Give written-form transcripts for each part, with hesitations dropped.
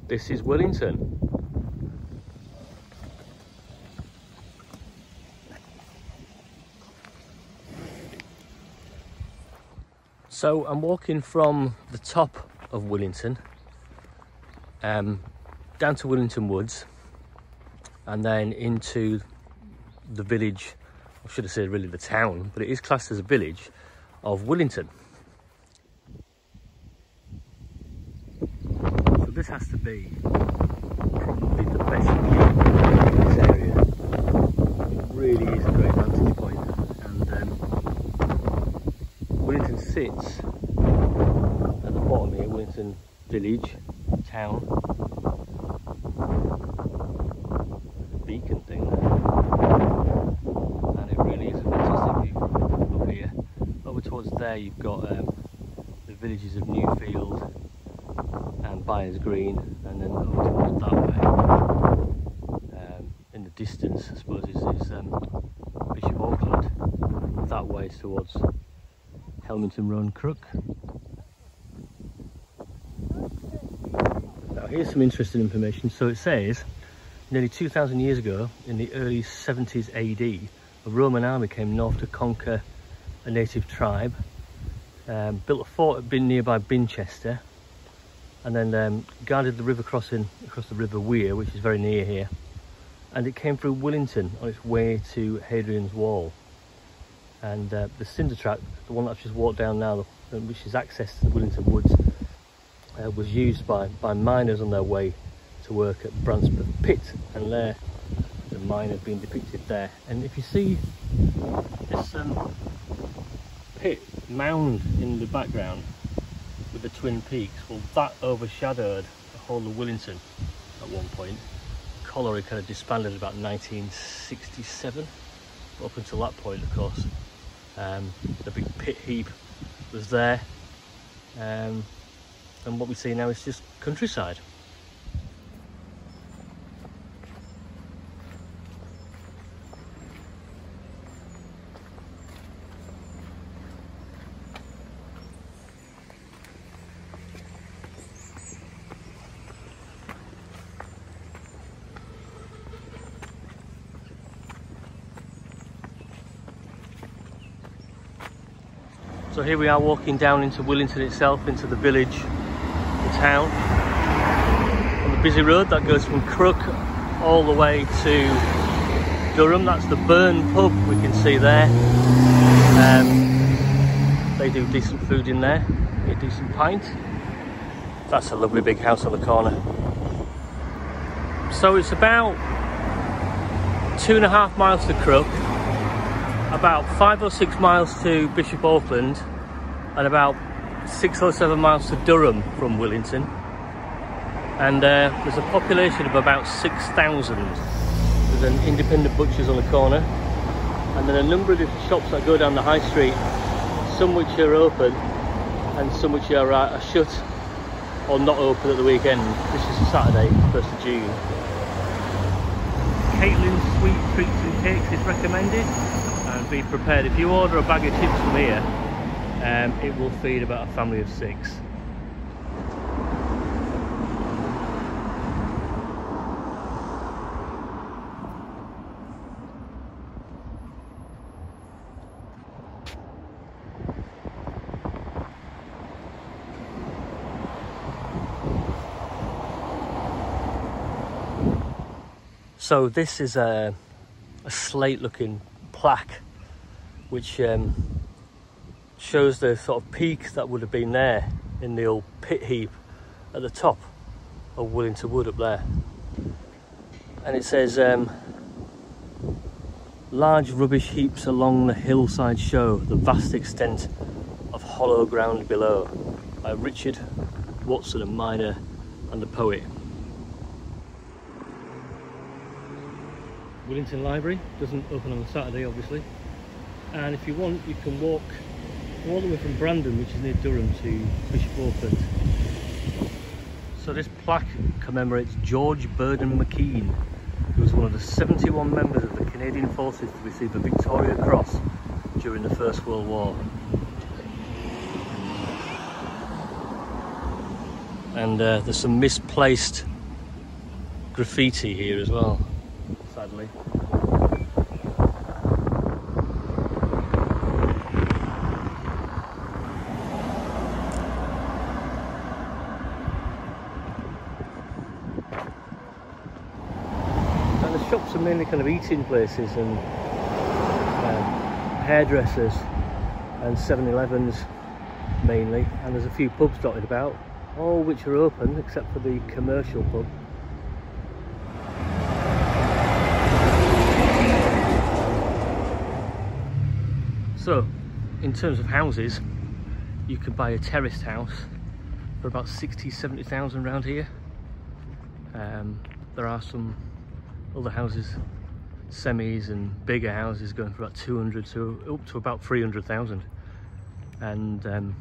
this is Willington. So I'm walking from the top of Willington down to Willington Woods and then into the village, I should have said really the town, but it is classed as a village of Willington. So this has to be probably the best view in this area. It really is a great vantage point, and Willington sits at the bottom here, Willington village, town, beacon thing there, and it really is a fantastic view up here. Over towards there you've got the villages of Newfield and Byers Green, and then over towards that way, in the distance I suppose is Bishop Auckland, that way towards Helmington Road Crook. Now here's some interesting information. So it says nearly 2,000 years ago, in the early 70s AD, a Roman army came north to conquer a native tribe, built a fort at nearby Binchester, and then guarded the river crossing across the River Wear, which is very near here, and it came through Willington on its way to Hadrian's Wall. And the cinder track, the one that I've just walked down now, which is access to the Willington Woods, was used by miners on their way to work at Bransford Pit, and there the mine had been depicted there. And if you see this pit mound in the background with the twin peaks, well, that overshadowed the whole of Willington at one point. Colliery kind of disbanded about 1967. Up until that point, of course, the big pit heap was there, and what we see now is just countryside. So here we are walking down into Willington itself, into the village, the town, on the busy road that goes from Crook all the way to Durham. That's the Burn pub we can see there. They do decent food in there, a decent pint. That's a lovely big house on the corner. So it's about 2.5 miles to Crook, about 5 or 6 miles to Bishop Auckland, and about 6 or 7 miles to Durham from Willington. And there's a population of about 6,000. There's an independent butcher's on the corner, and then a number of different shops that go down the high street, some which are open and some which are shut or not open at the weekend. This is Saturday, 1st of June. Caitlin's Sweet Treats and Cakes is recommended, and be prepared. If you order a bag of chips from here, it will feed about a family of 6. So this is a slate looking plaque which shows the sort of peak that would have been there in the old pit heap at the top of Willington Wood up there. And it says large rubbish heaps along the hillside show the vast extent of hollow ground below, by Richard Watson, a miner and a poet. Willington Library doesn't open on a Saturday, obviously, and if you want you can walk all the way from Brandon, which is near Durham, to Bishop Auckland. So this plaque commemorates George Burden McKean, who was one of the 71 members of the Canadian Forces to receive the Victoria Cross during the First World War. And there's some misplaced graffiti here as well, sadly. And the shops are mainly kind of eating places and hairdressers and 7-Elevens mainly, and there's a few pubs dotted about, all which are open except for the commercial pub. So, in terms of houses, you could buy a terraced house for about 60,000–70,000 around here. There are some other houses, semis and bigger houses, going for about 200 to up to about 300,000. And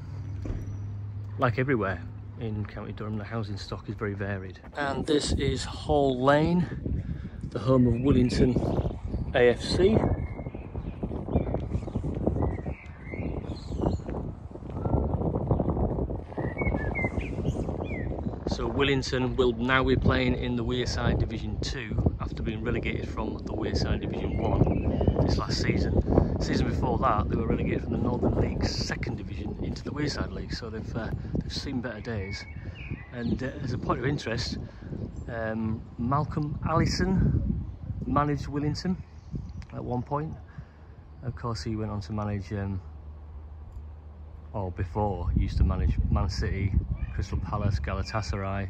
like everywhere in County Durham, the housing stock is very varied. And this is Hall Lane, the home of Willington AFC. So Willington will now be playing in the Wearside Division 2 after being relegated from the Wearside Division 1 this last season. The season before that, they were relegated from the Northern League's 2nd Division into the Wearside League, so they've seen better days. And as a point of interest, Malcolm Allison managed Willington at one point. Of course, he went on to manage, or before, he used to manage Man City, Crystal Palace, Galatasaray,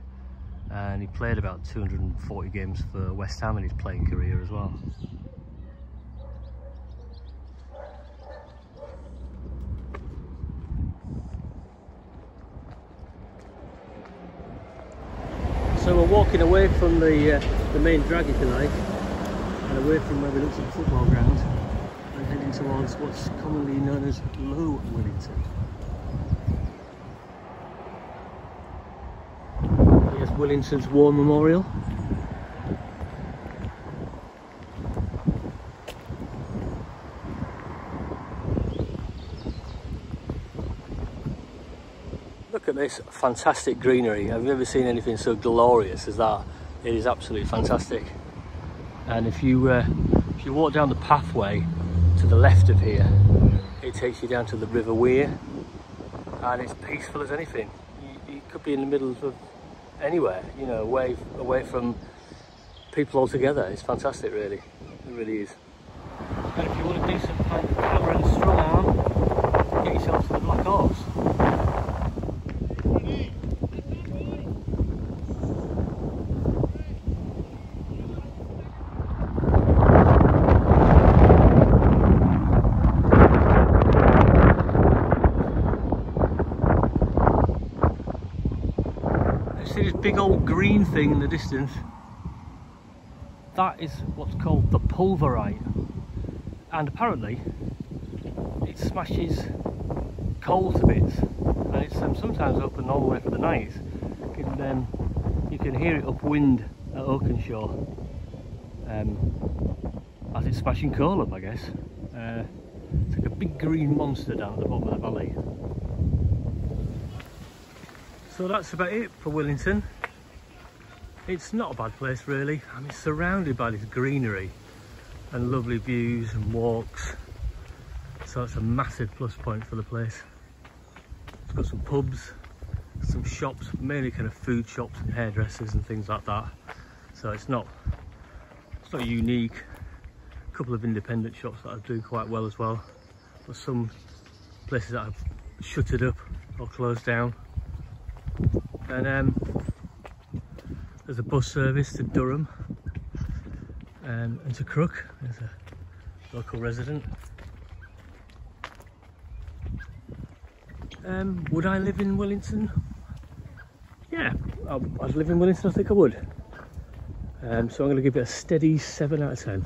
and he played about 240 games for West Ham in his playing career as well. So we're walking away from the main drag, if you like, and away from where we looked at the football ground, and heading towards what's commonly known as Low Willington. Here's Willington's War Memorial. Look at this fantastic greenery. I've never seen anything so glorious as that. It is absolutely fantastic. And if you walk down the pathway to the left of here, it takes you down to the River Wear, and it's peaceful as anything. You could be in the middle of anywhere, you know, away from people altogether. It's fantastic, really. It really is. And if you want a decent pint of hammer and a strong arm, get yourself to the Black Horse. See this big old green thing in the distance? That is what's called the pulverite, and apparently it smashes coal to bits, and it's sometimes open all the way for the night. You can hear it upwind at Oakenshaw as it's smashing coal up, I guess. It's like a big green monster down at the bottom of the valley. So that's about it for Willington. It's not a bad place, really. I mean, it's surrounded by this greenery and lovely views and walks, so it's a massive plus point for the place. It's got some pubs, some shops, mainly kind of food shops and hairdressers and things like that, so it's not unique. A couple of independent shops that are doing quite well as well, but some places that have shuttered up or closed down. And there's a bus service to Durham and to Crook. There's a local resident. Would I live in Willington? Yeah, I'd live in Willington, I think I would. So I'm going to give it a steady 7 out of 10.